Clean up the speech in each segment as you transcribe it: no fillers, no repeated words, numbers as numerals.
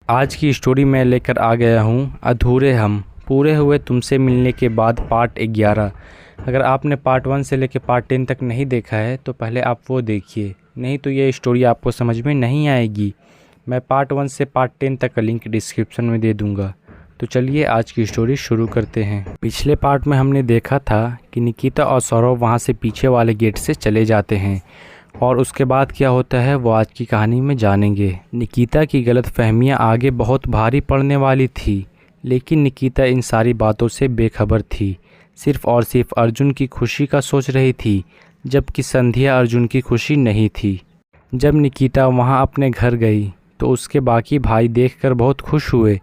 आज की स्टोरी मैं लेकर आ गया हूँ अधूरे हम पूरे हुए तुमसे मिलने के बाद पार्ट 11। अगर आपने पार्ट 1 से लेकर पार्ट 10 तक नहीं देखा है तो पहले आप वो देखिए, नहीं तो ये स्टोरी आपको समझ में नहीं आएगी। मैं पार्ट 1 से पार्ट 10 तक का लिंक डिस्क्रिप्शन में दे दूँगा। तो चलिए आज की स्टोरी शुरू करते हैं। पिछले पार्ट में हमने देखा था कि निकिता और सौरव वहाँ से पीछे वाले गेट से चले जाते हैं और उसके बाद क्या होता है वो आज की कहानी में जानेंगे। निकिता की गलतफहमियां आगे बहुत भारी पड़ने वाली थी, लेकिन निकिता इन सारी बातों से बेखबर थी। सिर्फ और सिर्फ अर्जुन की खुशी का सोच रही थी, जबकि संध्या अर्जुन की खुशी नहीं थी। जब निकिता वहां अपने घर गई तो उसके बाकी भाई देखकर बहुत खुश हुए।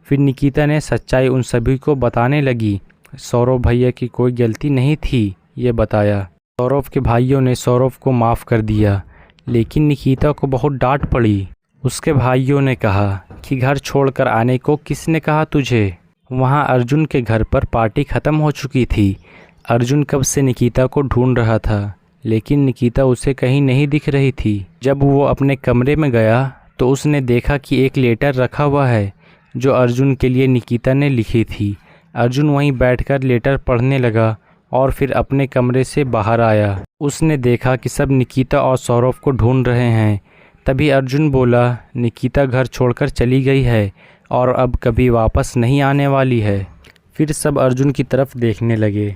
फिर निकिता ने सच्चाई उन सभी को बताने लगी। सौरव भैया की कोई गलती नहीं थी ये बताया। सौरव के भाइयों ने सौरव को माफ़ कर दिया, लेकिन निकिता को बहुत डांट पड़ी। उसके भाइयों ने कहा कि घर छोड़कर आने को किसने कहा तुझे। वहां अर्जुन के घर पर पार्टी ख़त्म हो चुकी थी। अर्जुन कब से निकिता को ढूंढ रहा था, लेकिन निकिता उसे कहीं नहीं दिख रही थी। जब वो अपने कमरे में गया तो उसने देखा कि एक लेटर रखा हुआ है जो अर्जुन के लिए निकिता ने लिखी थी। अर्जुन वहीं बैठकर लेटर पढ़ने लगा और फिर अपने कमरे से बाहर आया। उसने देखा कि सब निकिता और सौरव को ढूंढ रहे हैं। तभी अर्जुन बोला, निकिता घर छोड़कर चली गई है और अब कभी वापस नहीं आने वाली है। फिर सब अर्जुन की तरफ देखने लगे।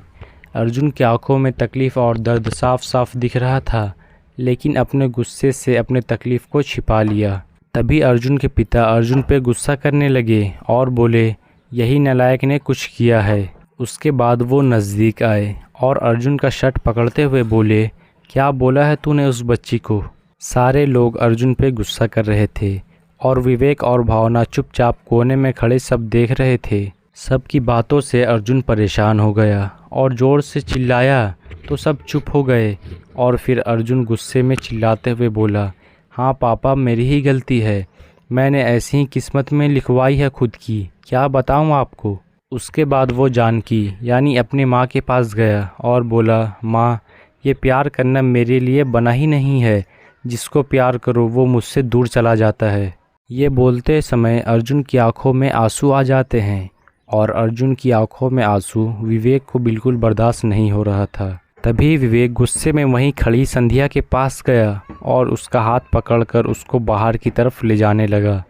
अर्जुन की आंखों में तकलीफ़ और दर्द साफ साफ दिख रहा था, लेकिन अपने गुस्से से अपने तकलीफ़ को छिपा लिया। तभी अर्जुन के पिता अर्जुन पे गुस्सा करने लगे और बोले, यही नालायक ने कुछ किया है। उसके बाद वो नज़दीक आए और अर्जुन का शर्ट पकड़ते हुए बोले, क्या बोला है तूने उस बच्ची को। सारे लोग अर्जुन पे गुस्सा कर रहे थे और विवेक और भावना चुपचाप कोने में खड़े सब देख रहे थे। सबकी बातों से अर्जुन परेशान हो गया और ज़ोर से चिल्लाया तो सब चुप हो गए। और फिर अर्जुन गुस्से में चिल्लाते हुए बोला, हाँ पापा मेरी ही गलती है, मैंने ऐसी ही किस्मत में लिखवाई है खुद की, क्या बताऊँ आपको। उसके बाद वो जानकी यानी अपनी माँ के पास गया और बोला, माँ ये प्यार करना मेरे लिए बना ही नहीं है, जिसको प्यार करो वो मुझसे दूर चला जाता है। ये बोलते समय अर्जुन की आंखों में आंसू आ जाते हैं और अर्जुन की आंखों में आंसू विवेक को बिल्कुल बर्दाश्त नहीं हो रहा था। तभी विवेक गुस्से में वहीं खड़ी संध्या के पास गया और उसका हाथ पकड़कर उसको बाहर की तरफ ले जाने लगा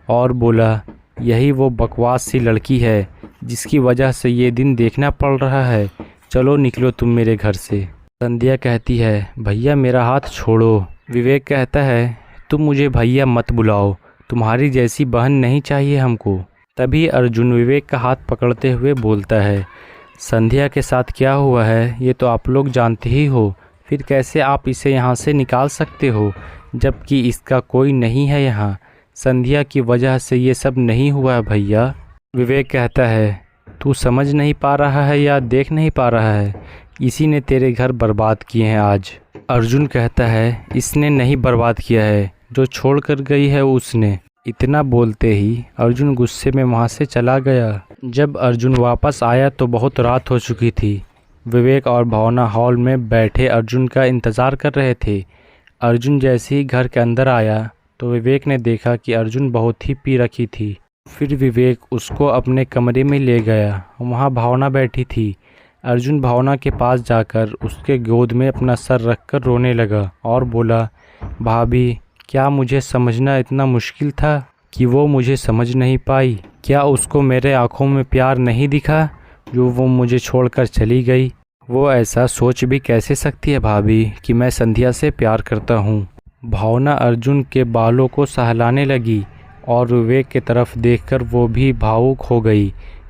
और बोला, यही वो बकवास सी लड़की है जिसकी वजह से ये दिन देखना पड़ रहा है, चलो निकलो तुम मेरे घर से। संध्या कहती है, भैया मेरा हाथ छोड़ो। विवेक कहता है, तुम मुझे भैया मत बुलाओ, तुम्हारी जैसी बहन नहीं चाहिए हमको। तभी अर्जुन विवेक का हाथ पकड़ते हुए बोलता है, संध्या के साथ क्या हुआ है ये तो आप लोग जानते ही हो, फिर कैसे आप इसे यहाँ से निकाल सकते हो जबकि इसका कोई नहीं है यहाँ। संध्या की वजह से ये सब नहीं हुआ है भैया। विवेक कहता है, तू समझ नहीं पा रहा है या देख नहीं पा रहा है, इसी ने तेरे घर बर्बाद किए हैं आज। अर्जुन कहता है, इसने नहीं बर्बाद किया है, जो छोड़ कर गई है उसने। इतना बोलते ही अर्जुन गुस्से में वहाँ से चला गया। जब अर्जुन वापस आया तो बहुत रात हो चुकी थी। विवेक और भावना हॉल में बैठे अर्जुन का इंतज़ार कर रहे थे। अर्जुन जैसे ही घर के अंदर आया तो विवेक ने देखा कि अर्जुन बहुत ही पी रखी थी। फिर विवेक उसको अपने कमरे में ले गया। वहाँ भावना बैठी थी। अर्जुन भावना के पास जाकर उसके गोद में अपना सर रखकर रोने लगा और बोला, भाभी क्या मुझे समझना इतना मुश्किल था कि वो मुझे समझ नहीं पाई। क्या उसको मेरे आँखों में प्यार नहीं दिखा जो वो मुझे छोड़कर चली गई। वो ऐसा सोच भी कैसे सकती है भाभी कि मैं संध्या से प्यार करता हूँ। भावना अर्जुन के बालों को सहलाने लगी और विवेक की तरफ देखकर वो भी भावुक हो गई,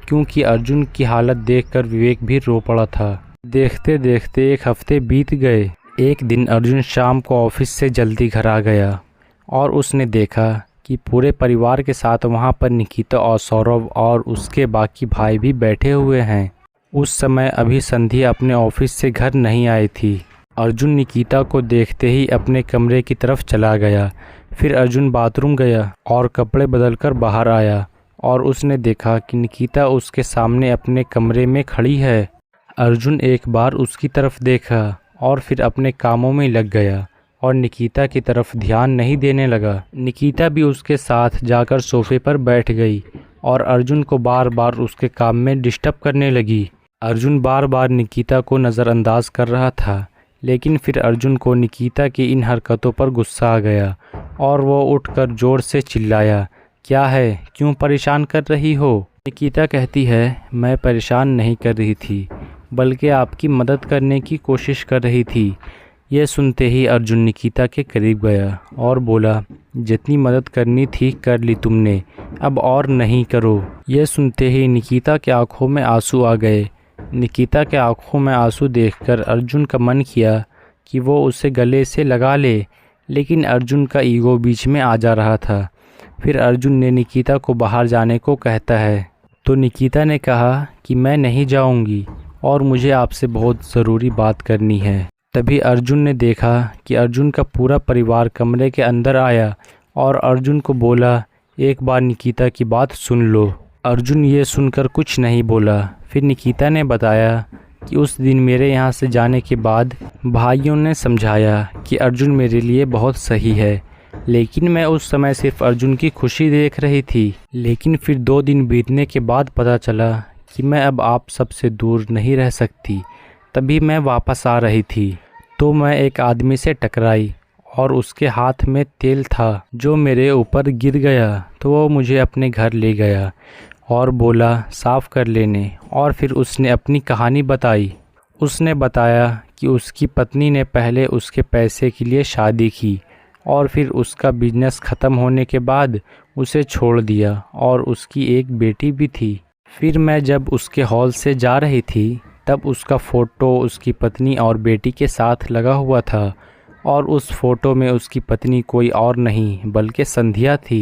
क्योंकि अर्जुन की हालत देखकर विवेक भी रो पड़ा था। देखते देखते 1 हफ्ते बीत गए। एक दिन अर्जुन शाम को ऑफिस से जल्दी घर आ गया और उसने देखा कि पूरे परिवार के साथ वहाँ पर निकिता और सौरव और उसके बाकी भाई भी बैठे हुए हैं। उस समय अभी संध्या अपने ऑफिस से घर नहीं आई थी। अर्जुन निकिता को देखते ही अपने कमरे की तरफ चला गया। फिर अर्जुन बाथरूम गया और कपड़े बदलकर बाहर आया और उसने देखा कि निकिता उसके सामने अपने कमरे में खड़ी है। अर्जुन एक बार उसकी तरफ देखा और फिर अपने कामों में लग गया। और निकिता की तरफ ध्यान नहीं देने लगा। निकिता भी उसके साथ जाकर सोफे पर बैठ गई और अर्जुन को बार बार उसके काम में डिस्टर्ब करने लगी। अर्जुन बार बार निकिता को नज़रअंदाज कर रहा था, लेकिन फिर अर्जुन को निकिता की इन हरकतों पर गुस्सा आ गया और वो उठकर ज़ोर से चिल्लाया, क्या है, क्यों परेशान कर रही हो? निकिता कहती है, मैं परेशान नहीं कर रही थी, बल्कि आपकी मदद करने की कोशिश कर रही थी। यह सुनते ही अर्जुन निकिता के करीब गया और बोला, जितनी मदद करनी थी कर ली तुमने, अब और नहीं करो। यह सुनते ही निकिता के आंखों में आंसू आ गए। निकिता के आंखों में आंसू देखकर अर्जुन का मन किया कि वो उसे गले से लगा ले, लेकिन अर्जुन का ईगो बीच में आ जा रहा था। फिर अर्जुन ने निकिता को बाहर जाने को कहता है, तो निकिता ने कहा कि मैं नहीं जाऊंगी और मुझे आपसे बहुत ज़रूरी बात करनी है। तभी अर्जुन ने देखा कि अर्जुन का पूरा परिवार कमरे के अंदर आया और अर्जुन को बोला, एक बार निकिता की बात सुन लो। अर्जुन ये सुनकर कुछ नहीं बोला। फिर निकिता ने बताया कि उस दिन मेरे यहाँ से जाने के बाद भाइयों ने समझाया कि अर्जुन मेरे लिए बहुत सही है, लेकिन मैं उस समय सिर्फ अर्जुन की खुशी देख रही थी। लेकिन फिर 2 दिन बीतने के बाद पता चला कि मैं अब आप सबसे दूर नहीं रह सकती। तभी मैं वापस आ रही थी तो मैं एक आदमी से टकराई और उसके हाथ में तेल था जो मेरे ऊपर गिर गया, तो वो मुझे अपने घर ले गया और बोला साफ़ कर लेने। और फिर उसने अपनी कहानी बताई। उसने बताया कि उसकी पत्नी ने पहले उसके पैसे के लिए शादी की और फिर उसका बिजनेस ख़त्म होने के बाद उसे छोड़ दिया और उसकी एक बेटी भी थी। फिर मैं जब उसके हॉल से जा रही थी तब उसका फ़ोटो उसकी पत्नी और बेटी के साथ लगा हुआ था और उस फ़ोटो में उसकी पत्नी कोई और नहीं बल्कि संध्या थी।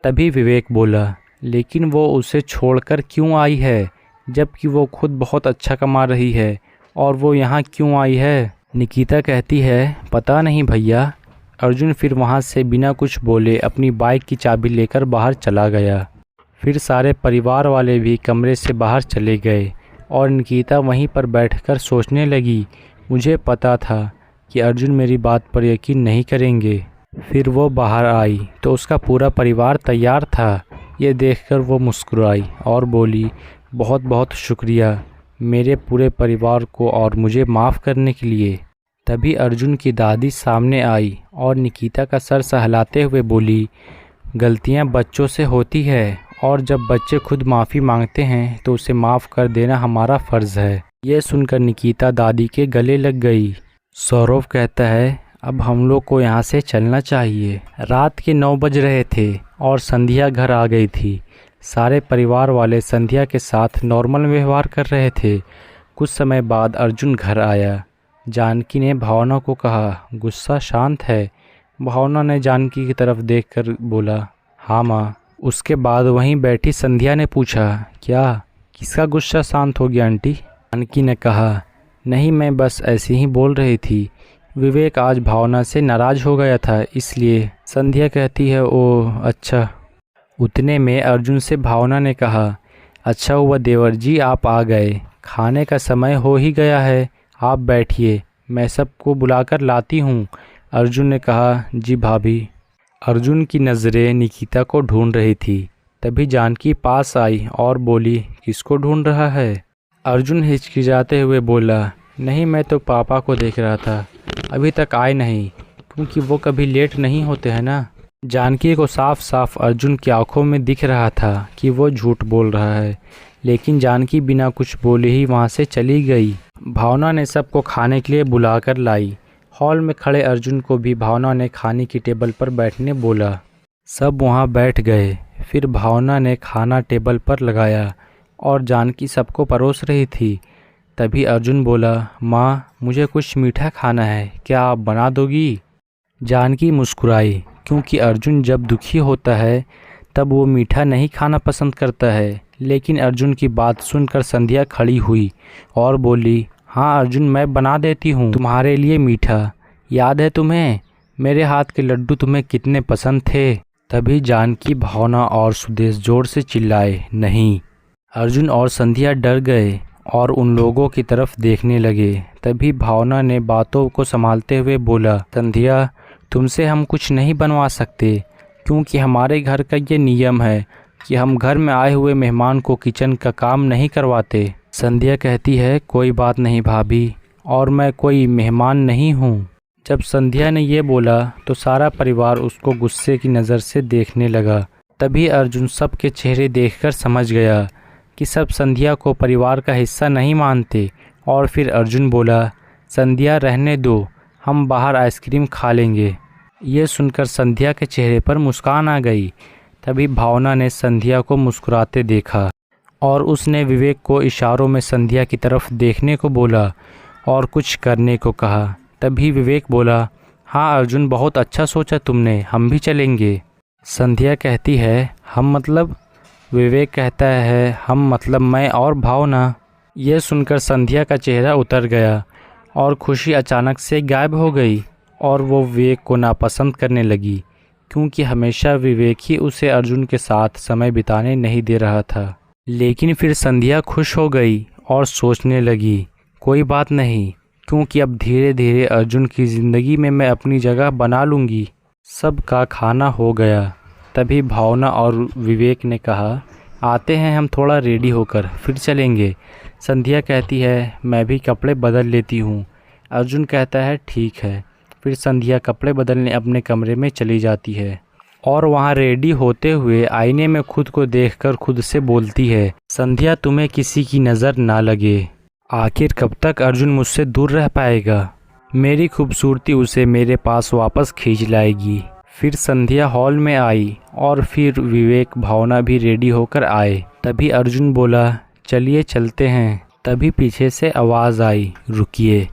तभी विवेक बोला, लेकिन वो उसे छोड़कर क्यों आई है, जबकि वो खुद बहुत अच्छा कमा रही है, और वो यहाँ क्यों आई है? निकिता कहती है, पता नहीं भैया। अर्जुन फिर वहाँ से बिना कुछ बोले अपनी बाइक की चाबी लेकर बाहर चला गया। फिर सारे परिवार वाले भी कमरे से बाहर चले गए और निकिता वहीं पर बैठकर सोचने लगी, मुझे पता था कि अर्जुन मेरी बात पर यकीन नहीं करेंगे। फिर वो बाहर आई तो उसका पूरा परिवार तैयार था। ये देखकर वो मुस्कुराई और बोली, बहुत बहुत शुक्रिया मेरे पूरे परिवार को और मुझे माफ़ करने के लिए। तभी अर्जुन की दादी सामने आई और निकिता का सर सहलाते हुए बोली, गलतियां बच्चों से होती है और जब बच्चे खुद माफ़ी मांगते हैं तो उसे माफ़ कर देना हमारा फ़र्ज़ है। यह सुनकर निकिता दादी के गले लग गई। सौरभ कहता है, अब हम लोग को यहाँ से चलना चाहिए। रात के 9 बज रहे थे और संध्या घर आ गई थी। सारे परिवार वाले संध्या के साथ नॉर्मल व्यवहार कर रहे थे। कुछ समय बाद अर्जुन घर आया। जानकी ने भावना को कहा, गुस्सा शांत है? भावना ने जानकी की तरफ देखकर बोला, हाँ माँ। उसके बाद वहीं बैठी संध्या ने पूछा, क्या, किसका गुस्सा शांत हो गया आंटी? जानकी ने कहा, नहीं, मैं बस ऐसे ही बोल रही थी। विवेक आज भावना से नाराज़ हो गया था इसलिए। संध्या कहती है, ओह अच्छा। उतने में अर्जुन से भावना ने कहा, अच्छा हुआ देवर जी आप आ गए, खाने का समय हो ही गया है, आप बैठिए, मैं सबको बुलाकर लाती हूँ। अर्जुन ने कहा, जी भाभी। अर्जुन की नज़रें निकिता को ढूंढ रही थी। तभी जानकी पास आई और बोली, किसको ढूंढ रहा है? अर्जुन हिचकिचाते हुए बोला, नहीं, मैं तो पापा को देख रहा था, अभी तक आए नहीं, क्योंकि वो कभी लेट नहीं होते हैं ना। जानकी को साफ साफ अर्जुन की आंखों में दिख रहा था कि वो झूठ बोल रहा है, लेकिन जानकी बिना कुछ बोले ही वहाँ से चली गई। भावना ने सबको खाने के लिए बुलाकर लाई। हॉल में खड़े अर्जुन को भी भावना ने खाने की टेबल पर बैठने बोला। सब वहाँ बैठ गए। फिर भावना ने खाना टेबल पर लगाया और जानकी सबको परोस रही थी। तभी अर्जुन बोला, माँ मुझे कुछ मीठा खाना है, क्या आप बना दोगी? जानकी मुस्कुराई, क्योंकि अर्जुन जब दुखी होता है तब वो मीठा नहीं खाना पसंद करता है। लेकिन अर्जुन की बात सुनकर संध्या खड़ी हुई और बोली, हाँ अर्जुन, मैं बना देती हूँ तुम्हारे लिए मीठा। याद है तुम्हें मेरे हाथ के लड्डू तुम्हें कितने पसंद थे? तभी जानकी, भावना और सुदेश जोर से चिल्लाए, नहीं। अर्जुन और संध्या डर गए और उन लोगों की तरफ देखने लगे। तभी भावना ने बातों को संभालते हुए बोला, संध्या, तुमसे हम कुछ नहीं बनवा सकते, क्योंकि हमारे घर का ये नियम है कि हम घर में आए हुए मेहमान को किचन का काम नहीं करवाते। संध्या कहती है, कोई बात नहीं भाभी, और मैं कोई मेहमान नहीं हूँ। जब संध्या ने ये बोला तो सारा परिवार उसको गुस्से की नज़र से देखने लगा। तभी अर्जुन सबके चेहरे देखकर समझ गया कि सब संध्या को परिवार का हिस्सा नहीं मानते, और फिर अर्जुन बोला, संध्या रहने दो, हम बाहर आइसक्रीम खा लेंगे। ये सुनकर संध्या के चेहरे पर मुस्कान आ गई। तभी भावना ने संध्या को मुस्कुराते देखा और उसने विवेक को इशारों में संध्या की तरफ देखने को बोला और कुछ करने को कहा। तभी विवेक बोला, हाँ अर्जुन, बहुत अच्छा सोचा तुमने, हम भी चलेंगे। संध्या कहती है, हम मतलब? विवेक कहता है, हम मतलब मैं और भावना। यह सुनकर संध्या का चेहरा उतर गया और खुशी अचानक से गायब हो गई और वो विवेक को नापसंद करने लगी, क्योंकि हमेशा विवेक ही उसे अर्जुन के साथ समय बिताने नहीं दे रहा था। लेकिन फिर संध्या खुश हो गई और सोचने लगी, कोई बात नहीं, क्योंकि अब धीरे धीरे अर्जुन की ज़िंदगी में मैं अपनी जगह बना लूँगी। सबका खाना हो गया। तभी भावना और विवेक ने कहा, आते हैं हम थोड़ा रेडी होकर फिर चलेंगे। संध्या कहती है, मैं भी कपड़े बदल लेती हूँ। अर्जुन कहता है, ठीक है। फिर संध्या कपड़े बदलने अपने कमरे में चली जाती है और वहाँ रेडी होते हुए आईने में खुद को देखकर खुद से बोलती है, संध्या, तुम्हें किसी की नज़र ना लगे। आखिर कब तक अर्जुन मुझसे दूर रह पाएगा? मेरी खूबसूरती उसे मेरे पास वापस खींच लाएगी। फिर संध्या हॉल में आई और फिर विवेक, भावना भी रेडी होकर आए। तभी अर्जुन बोला, चलिए चलते हैं। तभी पीछे से आवाज़ आई, रुकिए।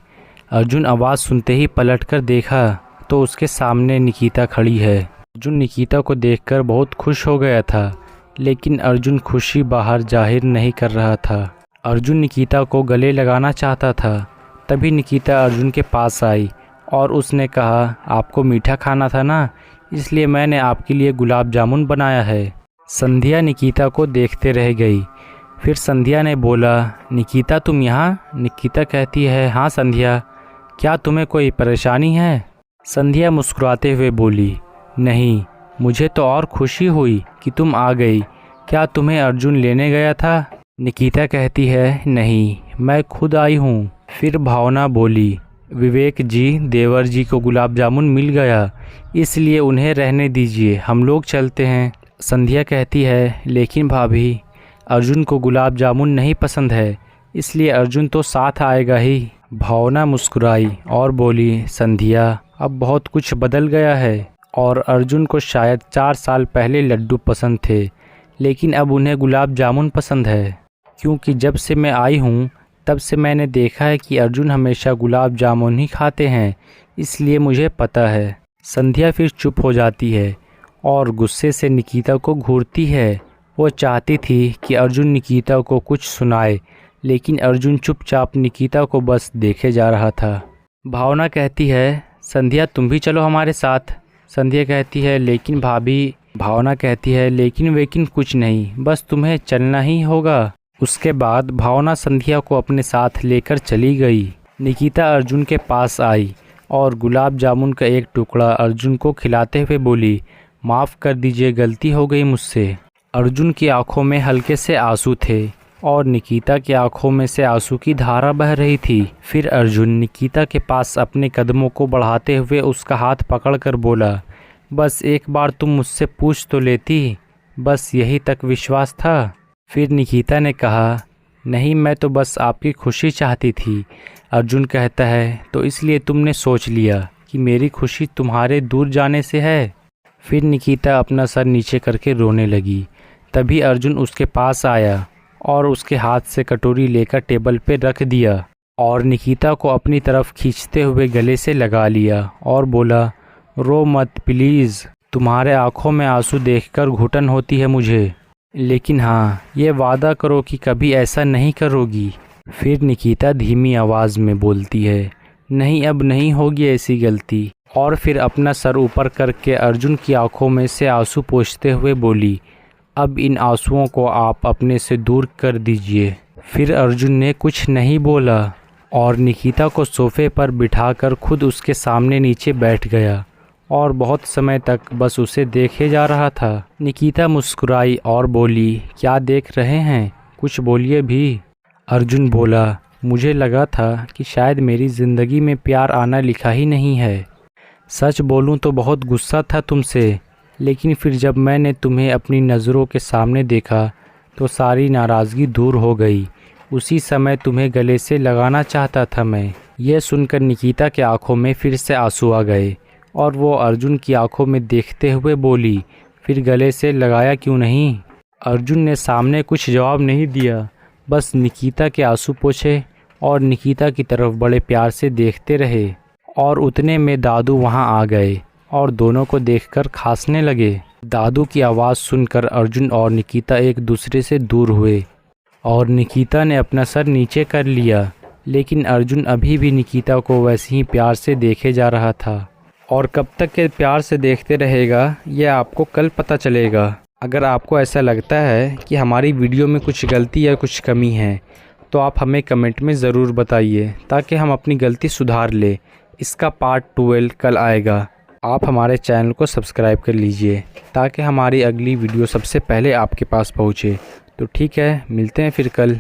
अर्जुन आवाज़ सुनते ही पलटकर देखा तो उसके सामने निकिता खड़ी है। अर्जुन निकिता को देखकर बहुत खुश हो गया था, लेकिन अर्जुन खुशी बाहर जाहिर नहीं कर रहा था। अर्जुन निकिता को गले लगाना चाहता था। तभी निकिता अर्जुन के पास आई और उसने कहा, आपको मीठा खाना था ना, इसलिए मैंने आपके लिए गुलाब जामुन बनाया है। संध्या निकिता को देखते रह गई। फिर संध्या ने बोला, निकिता तुम यहाँ? निकिता कहती है, हाँ संध्या, क्या तुम्हें कोई परेशानी है? संध्या मुस्कुराते हुए बोली, नहीं, मुझे तो और खुशी हुई कि तुम आ गई। क्या तुम्हें अर्जुन लेने गया था? निकिता कहती है, नहीं, मैं खुद आई हूँ। फिर भावना बोली, विवेक जी, देवर जी को गुलाब जामुन मिल गया, इसलिए उन्हें रहने दीजिए, हम लोग चलते हैं। संध्या कहती है, लेकिन भाभी, अर्जुन को गुलाब जामुन नहीं पसंद है, इसलिए अर्जुन तो साथ आएगा ही। भावना मुस्कुराई और बोली, संध्या, अब बहुत कुछ बदल गया है और अर्जुन को शायद 4 साल पहले लड्डू पसंद थे, लेकिन अब उन्हें गुलाब जामुन पसंद है, क्योंकि जब से मैं आई हूँ तब से मैंने देखा है कि अर्जुन हमेशा गुलाब जामुन ही खाते हैं, इसलिए मुझे पता है। संध्या फिर चुप हो जाती है और गुस्से से निकिता को घूरती है। वो चाहती थी कि अर्जुन निकिता को कुछ सुनाए, लेकिन अर्जुन चुपचाप निकिता को बस देखे जा रहा था। भावना कहती है, संध्या तुम भी चलो हमारे साथ। संध्या कहती है, लेकिन भाभी। भावना कहती है, लेकिन कुछ नहीं, बस तुम्हें चलना ही होगा। उसके बाद भावना संध्या को अपने साथ लेकर चली गई। निकिता अर्जुन के पास आई और गुलाब जामुन का एक टुकड़ा अर्जुन को खिलाते हुए बोली, माफ़ कर दीजिए, गलती हो गई मुझसे। अर्जुन की आंखों में हल्के से आंसू थे और निकिता की आंखों में से आंसू की धारा बह रही थी। फिर अर्जुन निकिता के पास अपने कदमों को बढ़ाते हुए उसका हाथ पकड़कर बोला, बस एक बार तुम मुझसे पूछ तो लेती, बस यही तक विश्वास था। फिर निकिता ने कहा, नहीं, मैं तो बस आपकी खुशी चाहती थी। अर्जुन कहता है, तो इसलिए तुमने सोच लिया कि मेरी खुशी तुम्हारे दूर जाने से है। फिर निकिता अपना सर नीचे करके रोने लगी। तभी अर्जुन उसके पास आया और उसके हाथ से कटोरी लेकर टेबल पे रख दिया और निकिता को अपनी तरफ खींचते हुए गले से लगा लिया और बोला, रो मत प्लीज़, तुम्हारे आँखों में आंसू देखकर घुटन होती है मुझे, लेकिन हाँ, ये वादा करो कि कभी ऐसा नहीं करोगी। फिर निकिता धीमी आवाज़ में बोलती है, नहीं, अब नहीं होगी ऐसी गलती। और फिर अपना सर ऊपर करके अर्जुन की आंखों में से आंसू पोंछते हुए बोली, अब इन आंसुओं को आप अपने से दूर कर दीजिए। फिर अर्जुन ने कुछ नहीं बोला और निकिता को सोफे पर बिठाकर खुद उसके सामने नीचे बैठ गया और बहुत समय तक बस उसे देखे जा रहा था। निकिता मुस्कुराई और बोली, क्या देख रहे हैं, कुछ बोलिए भी। अर्जुन बोला, मुझे लगा था कि शायद मेरी ज़िंदगी में प्यार आना लिखा ही नहीं है। सच बोलूं तो बहुत गुस्सा था तुमसे, लेकिन फिर जब मैंने तुम्हें अपनी नज़रों के सामने देखा तो सारी नाराज़गी दूर हो गई। उसी समय तुम्हें गले से लगाना चाहता था मैं। यह सुनकर निकिता के आंखों में फिर से आंसू आ गए और वो अर्जुन की आंखों में देखते हुए बोली, फिर गले से लगाया क्यों नहीं? अर्जुन ने सामने कुछ जवाब नहीं दिया, बस निकिता के आंसू पोंछे और निकिता की तरफ बड़े प्यार से देखते रहे। और उतने में दादू वहां आ गए और दोनों को देखकर खांसने लगे। दादू की आवाज़ सुनकर अर्जुन और निकिता एक दूसरे से दूर हुए और निकिता ने अपना सर नीचे कर लिया, लेकिन अर्जुन अभी भी निकिता को वैसे ही प्यार से देखे जा रहा था। और कब तक के प्यार से देखते रहेगा यह आपको कल पता चलेगा। अगर आपको ऐसा लगता है कि हमारी वीडियो में कुछ गलती या कुछ कमी है तो आप हमें कमेंट में ज़रूर बताइए ताकि हम अपनी गलती सुधार लें। इसका पार्ट 12 कल आएगा। आप हमारे चैनल को सब्सक्राइब कर लीजिए ताकि हमारी अगली वीडियो सबसे पहले आपके पास पहुँचे। तो ठीक है, मिलते हैं फिर कल।